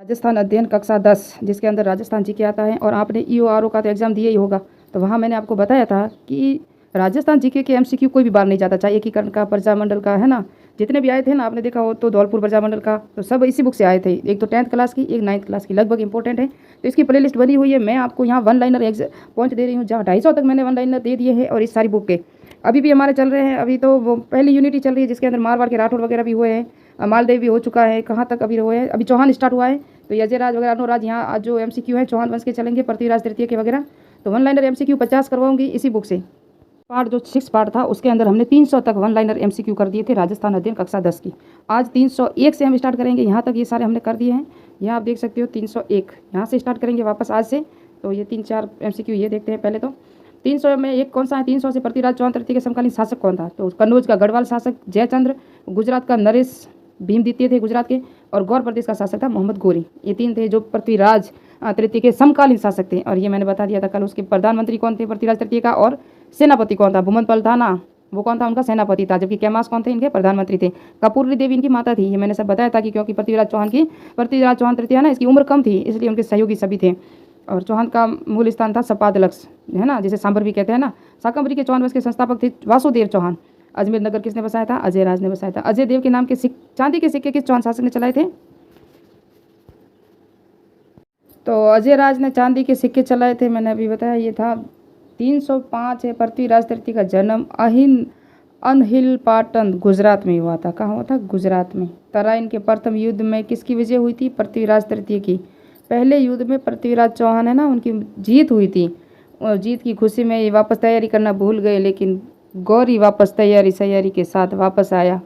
राजस्थान अध्ययन कक्षा 10 जिसके अंदर राजस्थान जीके आता है। और आपने ईओआरओ का तो एग्ज़ाम दिया ही होगा, तो वहाँ मैंने आपको बताया था कि राजस्थान जीके के एमसीक्यू कोई भी बार नहीं जाता, चाहे एकीकरण का, प्रजामंडल का, है ना। जितने भी आए थे ना, आपने देखा हो तो धौलपुर प्रजामंडल का, तो सब इसी बुक से आए थे। एक तो 10th क्लास की, एक 9th क्लास की, लगभग इंपॉर्टेंट है। तो इसकी प्लेलिस्ट बनी हुई है। मैं आपको यहाँ वन लाइनर पॉइंट दे रही हूँ, जहाँ 250 तक मैंने वन लाइनर दे दिए हैं। और इस सारी बुक के अभी भी हमारे चल रहे हैं। अभी तो वो पहली यूनिटी चल रही है, जिसके अंदर मारवाड़ के राठौड़ वगैरह भी हुए हैं, मालदेव भी हो चुका है। कहाँ तक अभी हुए हैं? अभी चौहान स्टार्ट हुआ है। तो ये अजयराज वगैरह अनुराज, यहाँ आज जो एमसीक्यू है चौहान वंश के चलेंगे, पृथ्वीराज तृतीय के वगैरह। तो वन लाइनर एमसीक्यू 50 करवाऊंगी इसी बुक से। पार्ट जो 6 पार्ट था, उसके अंदर हमने 300 तक वन लाइनर एमसीक्यू कर दिए थे राजस्थान अध्ययन कक्षा 10 की। आज 301 से हम स्टार्ट करेंगे। यहाँ तक ये सारे हमने कर दिए हैं। यहाँ आप देख सकते हो 301, यहाँ से स्टार्ट करेंगे वापस आज से। तो ये 3-4 एमसीक्यू ये देखते हैं पहले। तो 300 में एक कौन सा है? 300 से पृथ्वीराज चौहान तृतीय के समकालीन शासक कौन था? तो कन्नौज का गढ़वाल शासक जयचंद्र, गुजरात का नरेश भीम द्वितीय थे गुजरात के, और गौर प्रदेश का शासक था मोहम्मद गोरी। ये 3 थे जो पृथ्वीराज तृतीय के समकालीन शासक थे। और ये मैंने बता दिया था कल। उसके प्रधानमंत्री कौन थे पृथ्वीराज तृतीय का, और सेनापति कौन था? भूमनपल था ना, वो कौन था? उनका सेनापति था। जबकि कैमास कौन थे? इनके प्रधानमंत्री थे। कपूरी देवी इनकी माता थी। ये मैंने सब बताया था कि क्योंकि पृथ्वीराज चौहान तृतीय ना, इसकी उम्र कम थी, इसलिए उनके सहयोगी सभी थे। और चौहान का मूल स्थान था सपादलक्स, है ना, जिसे सांबर भी कहते हैं ना। शाकंभरी के चौहान वंश के संस्थापक थे वासुदेव चौहान। अजमेर नगर किसने बसाया था? अजयराज ने बसाया था। अजय देव के नाम के चांदी के सिक्के किस चौहान शासक ने चलाए थे? तो अजयराज ने चांदी के सिक्के चलाए थे, मैंने अभी बताया। ये था 305 है। पृथ्वीराज तृतीय का जन्म अनहिल पाटन गुजरात में हुआ था। कहाँ हुआ था? गुजरात में। तराइन के प्रथम युद्ध में किसकी विजय हुई थी? पृथ्वीराज तृतीय की। पहले युद्ध में पृथ्वीराज चौहान है ना, उनकी जीत हुई थी। और जीत की खुशी में ये वापस तैयारी करना भूल गए, लेकिन गौरी वापस तैयारी के साथ वापस आया।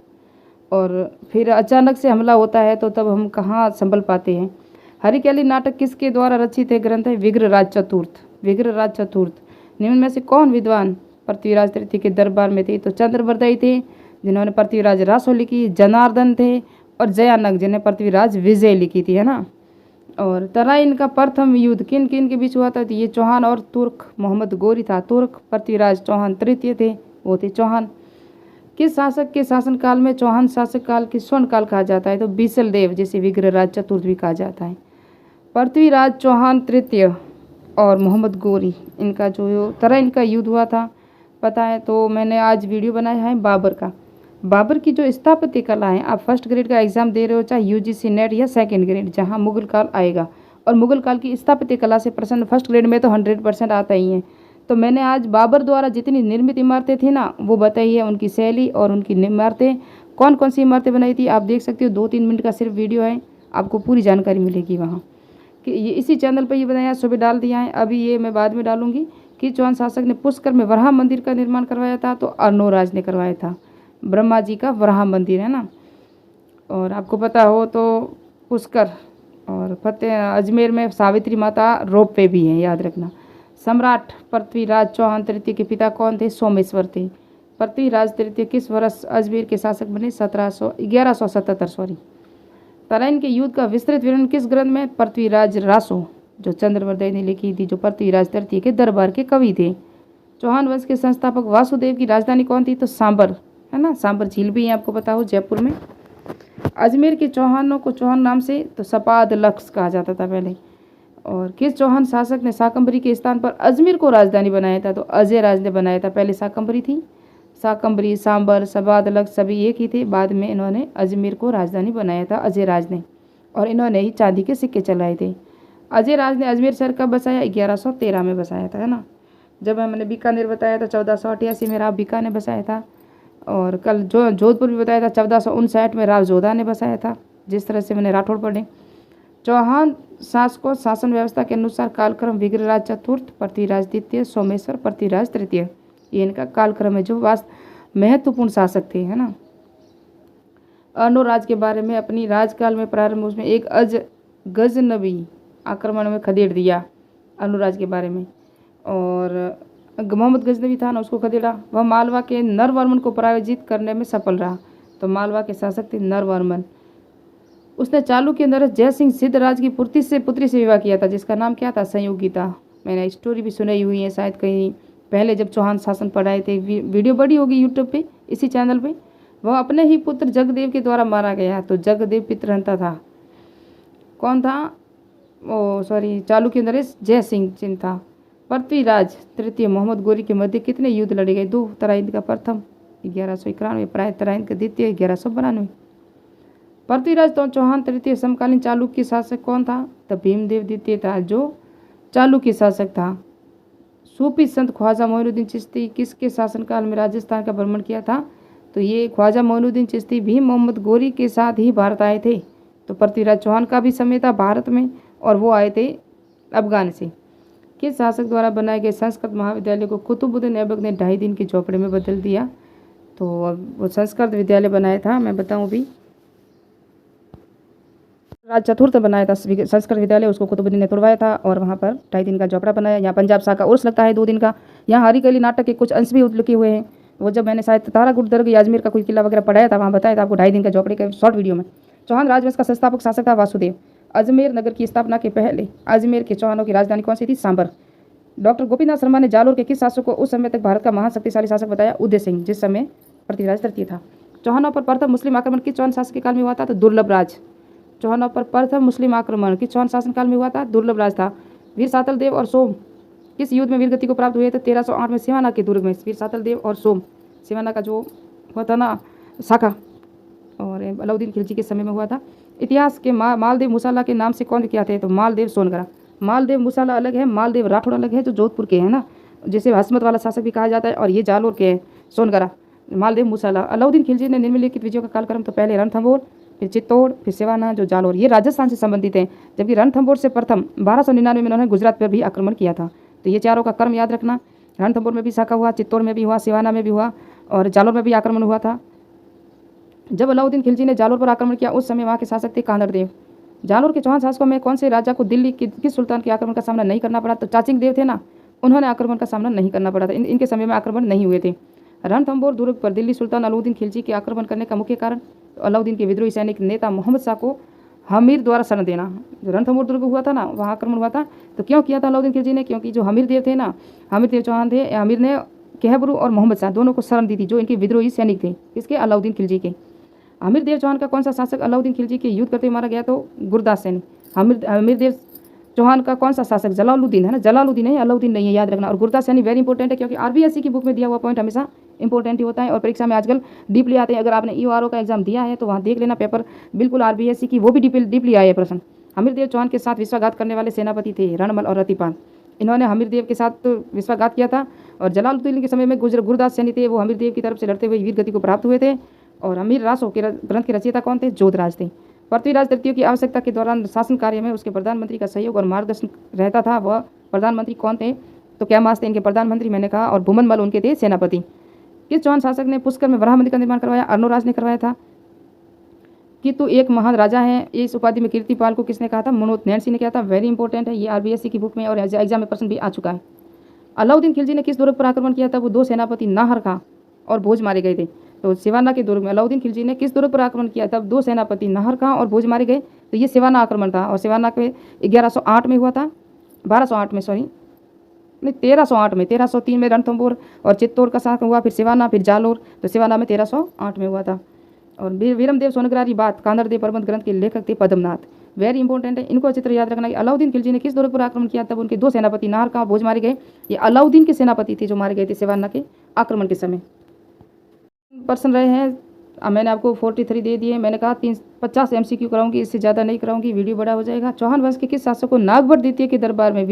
और फिर अचानक से हमला होता है, तो तब हम कहाँ संभल पाते हैं। हरिकेली नाटक किसके द्वारा रचित है? ग्रंथ है विग्रहराज चतुर्थ। विग्रहराज चतुर्थ। निम्न में से कौन विद्वान पृथ्वीराज तृतीय के दरबार में थे? तो चंद्रवर्दयी थे, जिन्होंने पृथ्वीराज रासो लिखी। जनार्दन थे, और जयानक, जिन्हें पृथ्वीराज विजय लिखी थी, है ना। और तराइन का प्रथम युद्ध किन किन के बीच हुआ था? तो ये चौहान और तुर्क, मोहम्मद गोरी था तुर्क, पृथ्वीराज चौहान तृतीय थे, वो थे चौहान। किस शासक के शासनकाल में चौहान शासक काल की स्वर्ण काल कहा जाता है? तो बीसल देव, जिसे विग्रहराज चतुर्थ भी कहा जाता है। पृथ्वीराज चौहान तृतीय और मोहम्मद गोरी, इनका जो तराइन का युद्ध हुआ था पता है। तो मैंने आज वीडियो बनाया है बाबर का। बाबर की जो स्थापत्य कला है, आप फर्स्ट ग्रेड का एग्जाम दे रहे हो, चाहे यूजीसी नेट या सेकंड ग्रेड, जहां मुगल काल आएगा, और मुगल काल की स्थापत्य कला से प्रश्न फर्स्ट ग्रेड में तो 100% आता ही है। तो मैंने आज बाबर द्वारा जितनी निर्मित इमारतें थी ना, वो बताई है, उनकी शैली और उनकी इमारतें, कौन कौन सी इमारतें बनाई थी। आप देख सकते हो, 2-3 मिनट का सिर्फ वीडियो है, आपको पूरी जानकारी मिलेगी वहाँ कि ये इसी चैनल पर ये बताया, सुबह डाल दिया है। अभी ये मैं बाद में डालूंगी कि चौहान शासक ने पुष्कर में वराह मंदिर का निर्माण करवाया था, तो अर्नोराज ने करवाया था। ब्रह्मा जी का वराह मंदिर है ना। और आपको पता हो तो पुष्कर और फतेह अजमेर में सावित्री माता रोप पे भी है, याद रखना। सम्राट पृथ्वीराज चौहान तृतीय के पिता कौन थे? सोमेश्वर थे। पृथ्वीराज तृतीय किस वर्ष अजमेर के शासक बने? 1177 सॉरी। तराइन के युद्ध का विस्तृत विवरण किस ग्रंथ में? पृथ्वीराज रासो, जो चंद्रवर्दय ने लिखी थी, जो पृथ्वीराज तृतीय के दरबार के कवि थे। चौहान वंश के संस्थापक वासुदेव की राजधानी कौन थी? तो सांबर, है ना। सांबर झील भी है, आपको पता हो, जयपुर में। अजमेर के चौहानों को चौहान नाम से तो सपादलक्स कहा जाता था पहले। और किस चौहान शासक ने शाकंभरी के स्थान पर अजमेर को राजधानी बनाया था? तो अजयराज ने बनाया था। पहले शाकंभरी थी, शाकंभरी, सांबर, सपादलक्स सभी एक ही थे। बाद में इन्होंने अजमेर को राजधानी बनाया था अजयराज ने, और इन्होंने ही चांदी के सिक्के चलाए थे। अजयराज ने अजमेर शहर कब बसाया? 1113 में बसाया था, है ना। जब मैंने बीकानेर बताया था 1488 में राव बीका ने बसाया था। और कल जो जोधपुर भी बताया था 1459 में राव जोधा ने बसाया था। जिस तरह से मैंने राठौड़ पढ़े। चौहान शासकों शासन व्यवस्था के अनुसार कालक्रम विग्रहराज चतुर्थ, पृथ्वीराज द्वितीय, सोमेश्वर, पृथ्वीराज तृतीय, ये इनका कालक्रम है, जो महत्वपूर्ण शासक थे, है ना। अर्नोराज के बारे में, अपनी राजकाल में प्रारंभ उसमें एक गजनबी आक्रमण में खदेड़ दिया अर्नोराज के बारे में। और मोहम्मद गजनबी था ना, उसको खदेड़ा। वह मालवा के नरवर्मन को पराजित करने में सफल रहा। तो मालवा के शासक थे नरवर्मन। उसने चालुक्य नरेश जयसिंह सिद्धराज की पुत्री से विवाह किया था, जिसका नाम क्या था? संयोगिता। मैंने स्टोरी भी सुनाई हुई है शायद कहीं पहले, जब चौहान शासन पढ़ाए थे। वीडियो बड़ी होगी यूट्यूब पे, इसी चैनल पे। वह अपने ही पुत्र जगदेव के द्वारा मारा गया। तो जगदेव पितृहंता था। कौन था? ओ सॉरी, चालुक्य नरेश जय सिंह चिन्ह था। पृथ्वीराज तृतीय मोहम्मद गोरी के मध्य कितने युद्ध लड़े गए? 2। तराइन का प्रथम 1191, प्राय तराइन का द्वितीय 1192। पृथ्वीराज तो चौहान तृतीय समकालीन चालुक्य शासक कौन था? तो भीमदेव द्वितीय था जो चालुक्य शासक था। सूफी संत ख्वाजा मोइनुद्दीन चिश्ती किसके शासनकाल में राजस्थान का भ्रमण किया था? तो ये ख्वाजा मोइनुद्दीन चिश्ती भीम मोहम्मद गोरी के साथ ही भारत आए थे। तो पृथ्वीराज चौहान का भी समय था भारत में और वो आए थे अफगान से। किस शासक द्वारा बनाए गए संस्कृत महाविद्यालय को कुतुबुद्दीन ऐबक ने 2.5 दिन के झोपड़े में बदल दिया? तो वो संस्कृत विद्यालय बनाया था, मैं बताऊं भी, राज चतुर्थ बनाया था संस्कृत विद्यालय, उसको कुतुबुद्दीन ने तुड़वाया था और वहाँ पर 2.5 दिन का झोपड़ा बनाया। यहाँ पंजाब शाह का उर्स लगता है 2 दिन का। यहाँ हरिकली नाटक के कुछ अंश भी लिखे हुए हैं। वो जब मैंने शायद तारागुट दर्ग या अजमेर का कोई किला वगैरह पढ़ाया था, वहाँ बताया था आपको 2.5 दिन का झोपड़े के शॉर्ट वीडियो में। चौहान राजवंश का संस्थापक शासक था वासुदेव। अजमेर नगर की स्थापना के पहले अजमेर के चौहानों की राजधानी कौन सी थी? सांबर। डॉक्टर गोपीनाथ शर्मा ने जालोर के किस शासक को उस समय तक भारत का महान शक्तिशाली शासक बताया? उदय सिंह, जिस समय पृथ्वीराज तृतीय था। चौहानों पर प्रथम मुस्लिम आक्रमण किस चौहान शासक के काल में हुआ था? तो दुर्लभ राज। चौहानों पर प्रथम मुस्लिम आक्रमण किस चौहान शासनकाल में हुआ था? दुर्लभ राज था। वीर सातल देव और सोम किस युद्ध में वीरगति को प्राप्त हुए थे? 1308 में सिवाना के दुर्ग में वीर सातल देव और सोम, सिवाना का जो हुआ था ना शाखा, और अलाउद्दीन खिलजी के समय में हुआ था। इतिहास के मालदेव मुसाला के नाम से कौन क्या थे? तो मालदेव सोनगरा। मालदेव मुसाला अलग है, मालदेव राठौड़ अलग है, जो जोधपुर के हैं ना, जिसे हसमत वाला शासक भी कहा जाता है, और ये जालोर के हैं सोनगरा। मालदेव मुसाला। अलाउद्दीन खिलजी ने निम्नलिखित विजयों का कालक्रम, तो पहले रणथंभौर, फिर चित्तौड़, फिर सिवाना, जो जालोर, ये राजस्थान से संबंधित हैं। जबकि रणथंभौर से प्रथम 1299 में उन्होंने गुजरात पर भी आक्रमण किया था। तो ये चारों का क्रम याद रखना। रणथंभौर में भी शाखा हुआ, चित्तौड़ में भी हुआ, सिवाना में भी हुआ, और जालोर में भी आक्रमण हुआ था। जब अलाउद्दीन खिलजी ने जालोर पर आक्रमण किया उस समय वहाँ के शासक थे कांदड़ देव। जालोर के चौहान शासकों में कौन से राजा को दिल्ली के किस सुल्तान के आक्रमण का सामना नहीं करना पड़ा? तो चाचिंग देव थे ना, उन्होंने आक्रमण का सामना नहीं करना पड़ा था। इनके समय में आक्रमण नहीं हुए थे। रणथंभौर दुर्ग पर दिल्ली सुल्तान अलाउद्दीन खिलजी के आक्रमण करने का मुख्य कारण? तो अलाउद्दीन के विद्रोही सैनिक नेता मोहम्मद शाह को हमीर द्वारा शरण देना। जो रणथंभौर दुर्ग हुआ था ना, वहाँ आक्रमण हुआ था, तो क्यों किया था अलाउद्दीन खिलजी ने? क्योंकि जो हमीर देव थे ना, हमीर देव चौहान थे, हमीर ने कहबरू और मोहम्मद शाह दोनों को शरण दी थी, जो इनके विद्रोही सैनिक थे, किसके? अलाउद्दीन खिलजी के। हमीर देव चौहान का कौन सा शासक अलाउद्दीन खिलजी के युद्ध करते मारा गया? तो गुरदास सैनी। हमीर देव चौहान का कौन सा शासक? जलालुद्दीन है ना, जलालुद्दीन है, अलाउद्दीन नहीं है, याद रखना। और गुरदास सैनी वेरी इंपॉर्टेंट है, क्योंकि आरबीएससी की बुक में दिया हुआ पॉइंट हमेशा इंपॉर्टेंट ही होता है, और परीक्षा में आजकल डीपली आते हैं। अगर आपने ईओआरओ का एग्जाम दिया है तो वहाँ देख लेना पेपर, बिल्कुल आरबीएससी की वो भी डीपली आए प्रश्न। हमीर देव चौहान के साथ विश्वासघात करने वाले सेनापति थे रणमल और रतिपाल। इन्होंने हमीर देव के साथ तो विश्वासघात किया था। और जलालुद्दीन के समय में गुरदास सैनी थे, वो हमीर देव की तरफ से लड़ते हुए वीर गति को प्राप्त हुए थे। और हमीर रासो के ग्रंथ के रचयिता कौन थे? जोधराज थे। पृथ्वीराज तृतीय की आवश्यकता के दौरान शासन कार्य में उसके प्रधानमंत्री का सहयोग और मार्गदर्शन रहता था। वह प्रधानमंत्री कौन थे? तो कैमास थे इनके प्रधानमंत्री, मैंने कहा, और भूमनमल उनके थे सेनापति। किस चौहान शासक ने पुष्कर में वराह मंदिर का निर्माण करवाया? अर्णोराज ने करवाया था। कि तू एक महान राजा है, इस उपाधि में कीर्तिपाल को किसने कहा था? मनोज नैन्सी ने किया था। वेरी इंपॉर्टेंट है, ये आरबीएससी की बुक में और एग्जाम में प्रश्न भी आ चुका है। अलाउद्दीन खिलजी ने किस दुर्ग पर आक्रमण किया था? वो 2 सेनापति नाहर खां और भोज मारे गए थे। तो सिवाना के दुर्ग में अलाउद्दीन खिलजी ने किस दुर्ग पर आक्रमण किया? तब 2 सेनापति नाहर खां और भोज मारे गए। तो ये सिवाना आक्रमण था, और सिवाना के 1108 में हुआ था, 1208 में, सॉरी नहीं 1308 में, 1303 में रणथंभौर और चित्तौड़ का शासन हुआ, फिर सिवाना, फिर जालोर। तो सिवाना में 1308 में हुआ था। और वीरमदेव सोनग्रारी बात कांदड़ देव प्रबंध ग्रंथ के लेखक थे पद्मनाथ। वेरी इंपॉर्टेंट है, इनको अच्छी तरह याद रखना कि अलाउद्दीन खिलजी ने किस दुर्ग पर आक्रमण किया? तब उनके 2 सेनापति नाहर खां और भोज मारे गए। ये अलाउद्दीन के सेनापति थे जो मारे गए थे सिवाना के आक्रमण के समय। पर्सन रहे हैं, मैंने आपको 43 दे दिए। मैंने कहा 50 MCQ कराऊंगी, इससे ज़्यादा नहीं कराऊंगी, वीडियो बड़ा हो जाएगा। चौहान वंश के किस शासक को नागभट्ट द्वितीय के दरबार में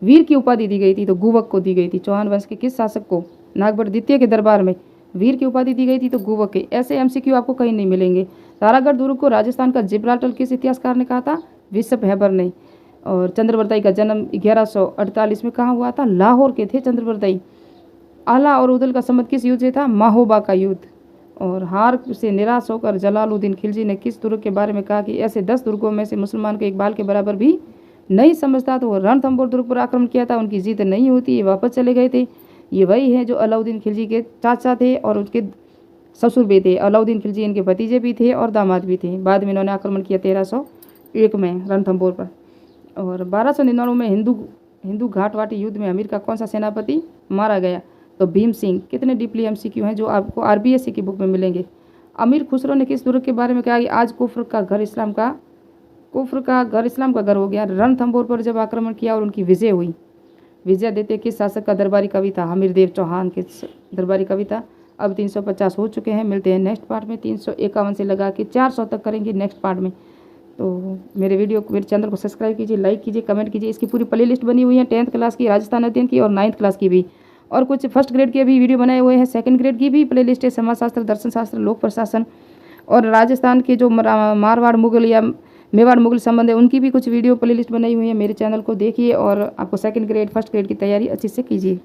वीर की उपाधि दी गई थी? तो गुवक को दी गई थी। चौहान वंश के किस शासक को नागभट्ट द्वितीय के दरबार में वीर की उपाधि दी गई थी? तो गुवक के। ऐसे MCQ आपको कहीं नहीं मिलेंगे। तारागढ़ दुर्ग को राजस्थान का जिब्राल्टर किस इतिहासकार ने कहा था? विशप हैबर ने। और चंद्रवरदाई का जन्म 1148 में कहाँ हुआ था? लाहौर के थे चंद्रवरदाई। आला और उदल का संबंध किस युद्ध से था? महोबा का युद्ध। और हार से निराश होकर जलालुद्दीन खिलजी ने किस दुर्ग के बारे में कहा कि ऐसे 10 दुर्गों में से मुसलमान को एक बाल के बराबर भी नहीं समझता? तो वो रणथंभौर दुर्ग पर आक्रमण किया था, उनकी जीत नहीं होती, ये वापस चले गए थे। ये वही है जो अलाउद्दीन खिलजी के चाचा थे और उनके ससुर भी थे। अलाउद्दीन खिलजी इनके भतीजे भी थे और दामाद भी थे। बाद में इन्होंने आक्रमण किया 1301 में रणथंभौर पर। और 1299 में हिंदू घाटवाटी युद्ध में अमीर का कौन सा सेनापति मारा गया? तो भीम सिंह। कितने डीपली MCQ हैं जो आपको आरबीएससी की बुक में मिलेंगे। अमीर खुसरो ने किस दुर्ग के बारे में कहा कि आज कुफ्र का घर इस्लाम का कुफ्र का घर इस्लाम का घर हो गया। रणथंभौर पर जब आक्रमण किया और उनकी विजय हुई। विजयादित्य किस शासक का दरबारी कवि था? हमीरदेव चौहान के दरबारी कवि था। अब 350 हो चुके हैं। मिलते हैं नेक्स्ट पार्ट में। 351 से लगा के 400 तक करेंगे नेक्स्ट पार्ट में। तो मेरे चैनल को सब्सक्राइब कीजिए, लाइक कीजिए, कमेंट कीजिए। इसकी पूरी प्ले लिस्ट बनी हुई है 10th क्लास की, राजस्थान अध्ययन की और 9th क्लास की भी, और कुछ फर्स्ट ग्रेड के भी वीडियो बनाए हुए हैं। सेकंड ग्रेड की भी प्ले लिस्ट है। समाजशास्त्र, दर्शन शास्त्र, लोक प्रशासन और राजस्थान के जो मारवाड़ मुगल या मेवाड़ मुगल संबंध है उनकी भी कुछ वीडियो प्ले लिस्ट बनाई हुई है। मेरे चैनल को देखिए और आपको सेकंड ग्रेड फर्स्ट ग्रेड की तैयारी अच्छे से कीजिए।